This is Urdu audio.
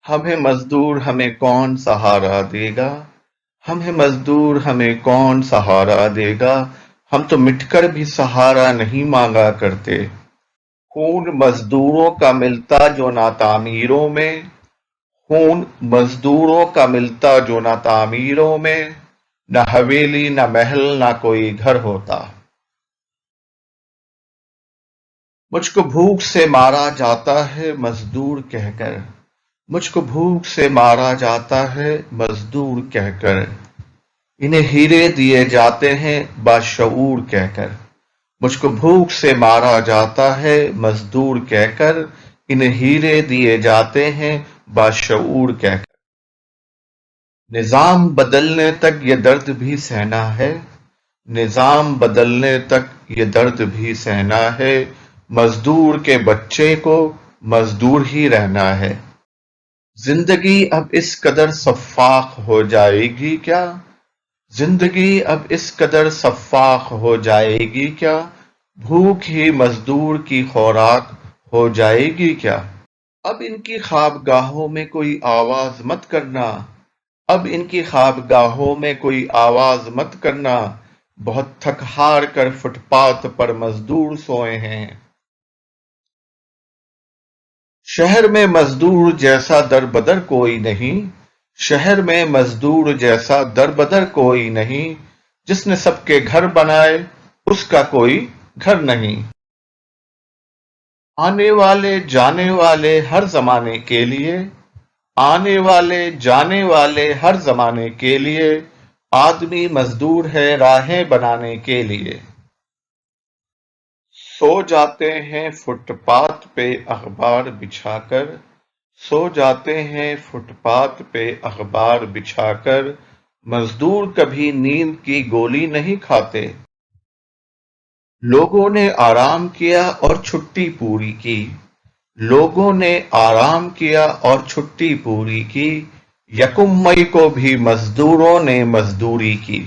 ہمیں مزدور ہمیں کون سہارا دے گا؟ ہمیں مزدور ہمیں کون سہارا دے گا؟ ہم تو مٹ کر بھی سہارا نہیں مانگا کرتے۔ خون مزدوروں کا ملتا جو نہ تعمیروں میں، خون مزدوروں کا ملتا جو نہ تعمیروں میں، نہ حویلی نہ محل نہ کوئی گھر ہوتا۔ مجھ کو بھوک سے مارا جاتا ہے مزدور کہہ کر، مجھ کو بھوک سے مارا جاتا ہے مزدور کہہ کر، انہیں ہیرے دیے جاتے ہیں باشعور کہہ کر۔ مجھ کو بھوک سے مارا جاتا ہے مزدور کہہ کر، انہیں ہیرے دیے جاتے ہیں باشعور کہہ کر۔ نظام بدلنے تک یہ درد بھی سہنا ہے، نظام بدلنے تک یہ درد بھی سہنا ہے، مزدور کے بچے کو مزدور ہی رہنا ہے۔ زندگی اب اس قدر سفاق ہو جائے گی کیا؟ زندگی اب اس قدر سفاق ہو جائے گی کیا؟ بھوک ہی مزدور کی خوراک ہو جائے گی کیا؟ اب ان کی خوابگاہوں میں کوئی آواز مت کرنا، اب ان کی خوابگاہوں میں کوئی آواز مت کرنا، بہت تھک ہار کر فٹ پاتھ پر مزدور سوئے ہیں۔ شہر میں مزدور جیسا در بدر کوئی نہیں، شہر میں مزدور جیسا در بدر کوئی نہیں، جس نے سب کے گھر بنائے اس کا کوئی گھر نہیں۔ آنے والے جانے والے ہر زمانے کے لیے، آنے والے جانے والے ہر زمانے کے لیے، آدمی مزدور ہے راہیں بنانے کے لیے۔ سو جاتے ہیں فٹ پاتھ پہ اخبار بچھا کر، سو جاتے ہیں فٹ پاتھ پہ اخبار بچھا کر، مزدور کبھی نیند کی گولی نہیں کھاتے۔ لوگوں نے آرام کیا اور چھٹی پوری کی، لوگوں نے آرام کیا اور چھٹی پوری کی، یکم مئی کو بھی مزدوروں نے مزدوری کی۔